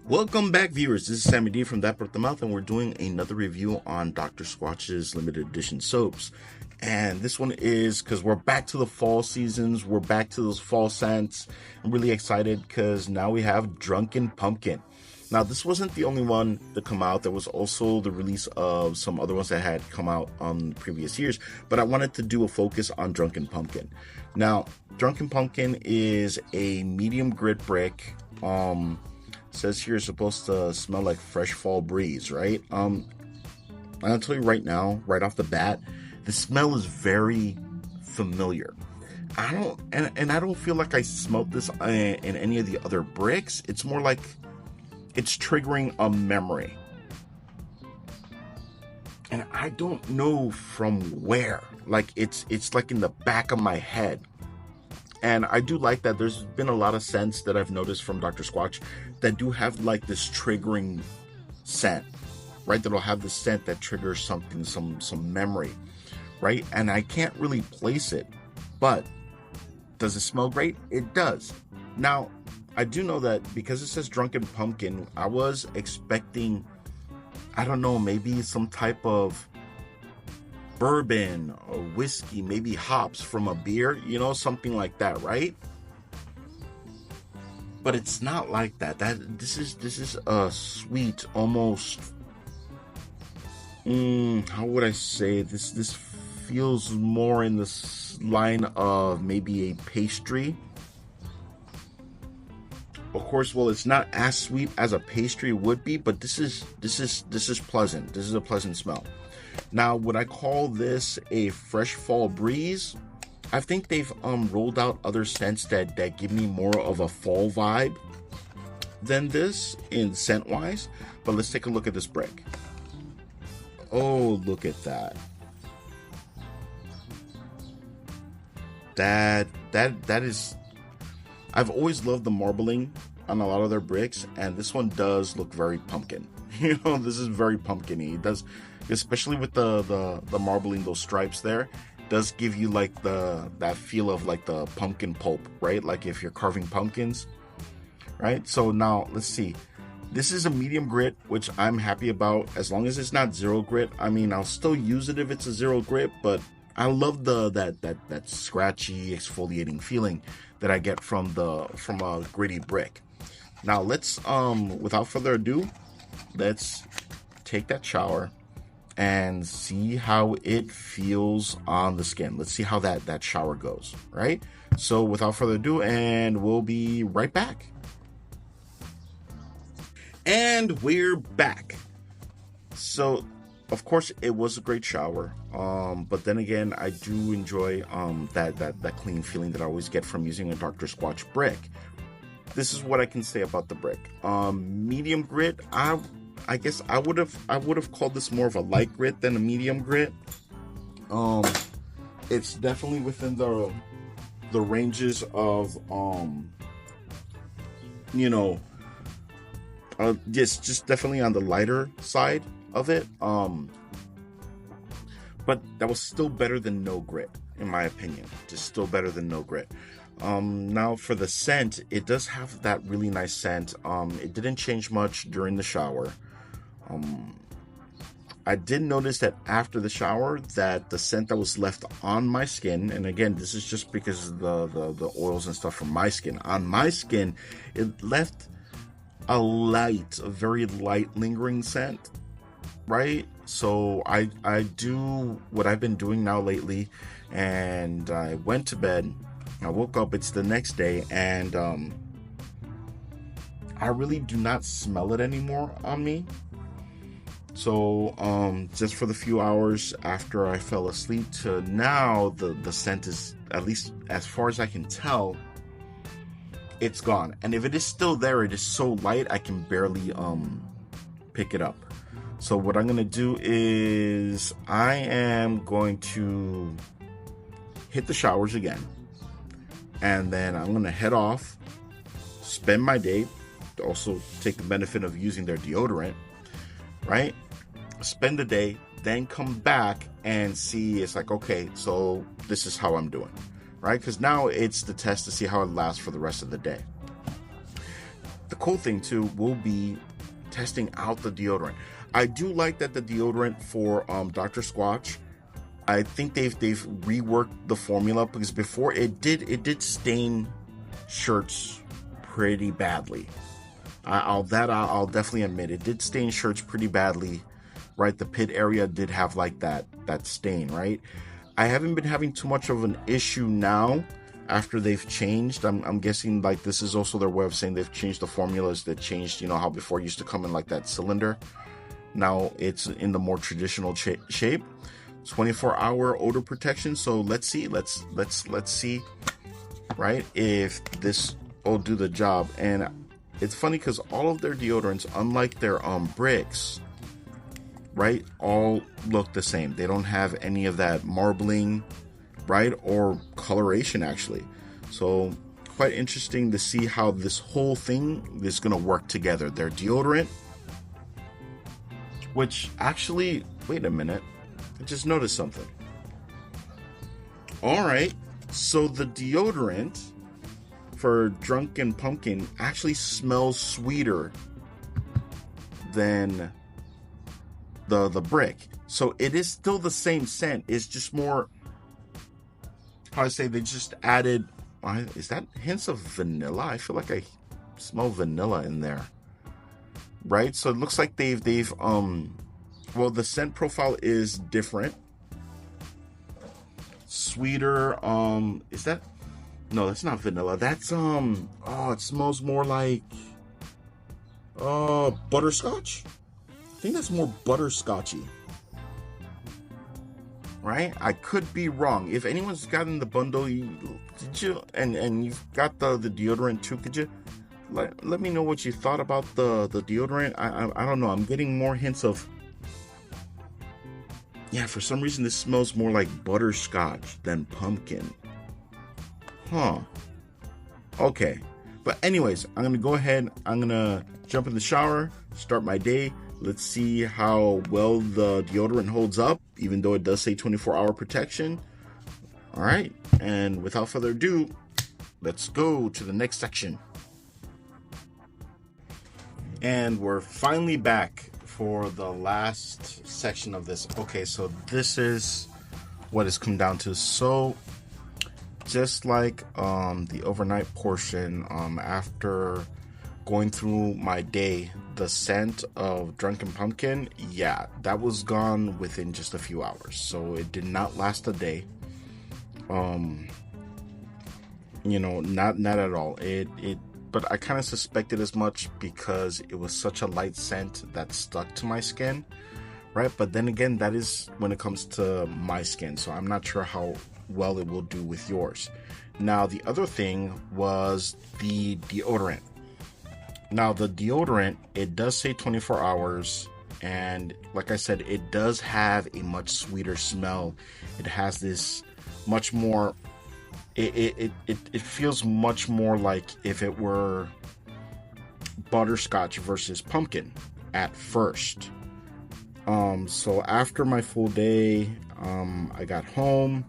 Welcome back, viewers. This is Sammy D from That Part the Mouth, and we're doing another review on Dr. Squatch's limited edition soaps. And this one is because we're back to the fall seasons, we're back to those fall scents. I'm really excited because now we have Drunken Pumpkin. Now, this wasn't the only one to come out. There was also the release of some other ones that had come out on previous years, but I wanted to do a focus on Drunken Pumpkin. Now, Drunken Pumpkin is a medium grit brick. Says here it's supposed to smell like fresh fall breeze, right? I'm gonna tell you right now, right off the bat, the smell is very familiar. I don't feel like I smelled this in any of the other bricks. It's more like it's triggering a memory, and I don't know from where. Like it's like in the back of my head. And I do like that there's been a lot of scents that I've noticed from Dr. Squatch that do have like this triggering scent, right? That'll have the scent that triggers something, some memory, right? And I can't really place it, but does it smell great? It does. Now, I do know that because it says Drunken Pumpkin, I was expecting, I don't know, maybe some type of bourbon or whiskey, maybe hops from a beer, something like that, right? But it's not like that. This is a sweet, almost how would I say this feels more in this line of maybe a pastry. Of course, well, it's not as sweet as a pastry would be, but this is pleasant. This is a pleasant smell. Now, would I call this a fresh fall breeze? I think they've rolled out other scents that give me more of a fall vibe than this in scent wise. But let's take a look at this brick. Oh, look at that. That is, I've always loved the marbling on a lot of their bricks, and this one does look very pumpkin. This is very pumpkin-y. It does, especially with the marbling, those stripes there, does give you like that feel of like the pumpkin pulp, right? Like if you're carving pumpkins, right? So now let's see. This is a medium grit, which I'm happy about as long as it's not zero grit. I mean, I'll still use it if it's a zero grit, but I love that scratchy, exfoliating feeling that I get from a gritty brick. Now let's without further ado, let's take that shower and see how it feels on the skin. Let's see how that shower goes, right? So without further ado, and we'll be right back. And we're back. So of course it was a great shower, but then again, I do enjoy that clean feeling that I always get from using a Dr. Squatch brick. This is what I can say about the brick. Medium grit, I guess I would have called this more of a light grit than a medium grit. It's definitely within the ranges of just definitely on the lighter side of it. But that was still better than no grit, in my opinion. Just still better than no grit. Now for the scent, it does have that really nice scent. It didn't change much during the shower. I did notice that after the shower that the scent that was left on my skin, and again, this is just because of the oils and stuff from my skin. On my skin, it left a very light lingering scent, right? So I do what I've been doing now lately, and I went to bed. I woke up, it's the next day, and I really do not smell it anymore on me. So just for the few hours after I fell asleep to now, the scent is, at least as far as I can tell, it's gone. And if it is still there, it is so light I can barely pick it up. So what I'm gonna do is I am going to hit the showers again, and then I'm gonna head off, spend my day, also take the benefit of using their deodorant, right? Spend the day, then come back and see. It's like, okay, so this is how I'm doing, right? Because now it's the test to see how it lasts for the rest of the day. the cool thing too will be testing out the deodorant. I do like that the deodorant for Dr. Squatch, I think they've reworked the formula, because before it did stain shirts pretty badly. I'll definitely admit it did stain shirts pretty badly, right? The pit area did have like that stain, right? I haven't been having too much of an issue now after they've changed. I'm guessing like this is also their way of saying they've changed the formulas. That changed, you know how before it used to come in like that cylinder. Now it's in the more traditional shape. 24-hour odor protection. So let's see, let's see, right, if this will do the job. And it's funny because all of their deodorants, unlike their bricks, right, all look the same. They don't have any of that marbling, right, or coloration actually. So quite interesting to see how this whole thing is going to work together. Their deodorant, which actually, wait a minute, I just noticed something. All right, so the deodorant for Drunken Pumpkin actually smells sweeter than the brick. So it is still the same scent. It's just more, how I say, they just added, is that hints of vanilla? I feel like I smell vanilla in there, right? So it looks like they've well, the scent profile is different, sweeter. Is that, no, that's not vanilla. That's it smells more like butterscotch. I think that's more butterscotchy, right? I could be wrong. If anyone's gotten the bundle, and you've got the deodorant too, could you let me know what you thought about the deodorant? I don't know. I'm getting more hints of, yeah, for some reason this smells more like butterscotch than pumpkin. Huh. Okay. But anyways, I'm going to go ahead. I'm going to jump in the shower, start my day. Let's see how well the deodorant holds up, even though it does say 24-hour protection. All right. And without further ado, let's go to the next section. And we're finally back for the last section of this. Okay, so this is what it's come down to. So just like the overnight portion, after going through my day, the scent of Drunken Pumpkin, yeah, that was gone within just a few hours. So it did not last a day. You know, not at all. But I kind of suspected as much because it was such a light scent that stuck to my skin, right? But then again, that is when it comes to my skin, so I'm not sure how well it will do with yours. Now, the other thing was the deodorant. Now, the deodorant, it does say 24 hours, and like I said, it does have a much sweeter smell. It has this much more, it feels much more like if it were butterscotch versus pumpkin at first. So after my full day, I got home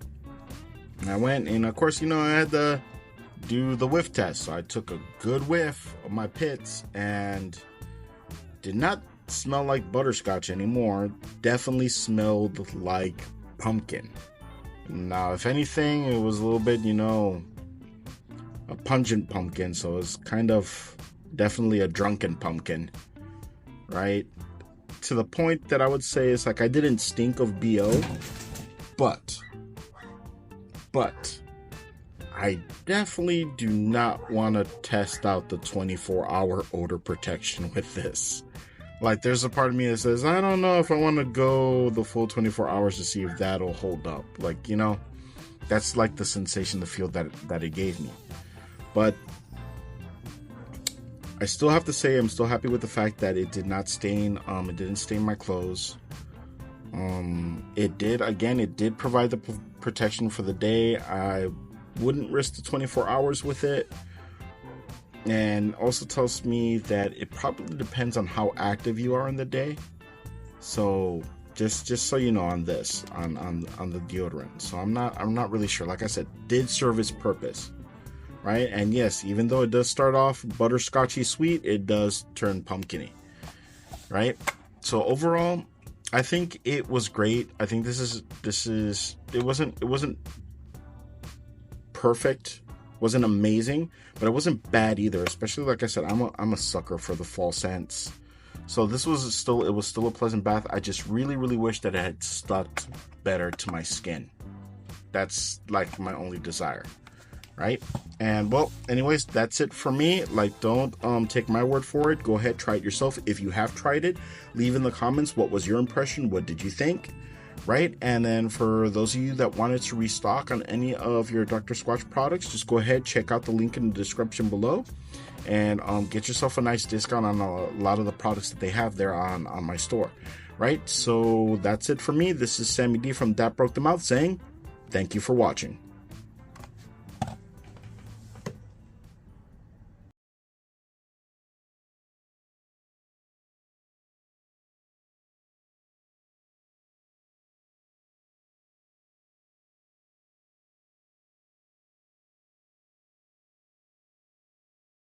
and I went, and of course, you know, I had to do the whiff test. So I took a good whiff of my pits and did not smell like butterscotch anymore. Definitely smelled like pumpkin. Now, if anything, it was a little bit, you know, a pungent pumpkin. So it's kind of definitely a drunken pumpkin, right? To the point that I would say it's like I didn't stink of BO, but I definitely do not want to test out the 24-hour odor protection with this. Like, there's a part of me that says, I don't know if I want to go the full 24 hours to see if that'll hold up. Like, you know, that's like the sensation, the feel that it gave me. But I still have to say I'm still happy with the fact that it did not stain. It didn't stain my clothes. It did provide the protection for the day. I wouldn't risk the 24 hours with it. And also tells me that it probably depends on how active you are in the day. So just so you know on this, on the deodorant. So I'm not really sure. Like I said, did serve its purpose. right? And yes, even though it does start off butterscotchy sweet, it does turn pumpkiny, right? So overall, I think it was great. I think it wasn't perfect, wasn't amazing, but it wasn't bad either. Especially, like I said, I'm a sucker for the fall scents. So this was still a pleasant bath. I just really wish that it had stuck better to my skin. That's like my only desire, right? And well, anyways, that's it for me. Like, don't take my word for it. Go ahead, try it yourself. If you have tried it, leave in the comments what was your impression, what did you think, right? And then for those of you that wanted to restock on any of your Dr. Squatch products, just go ahead, check out the link in the description below, and get yourself a nice discount on a lot of the products that they have there on my store, right? So that's it for me. This is Sammy D from That Broke the Mouth saying thank you for watching.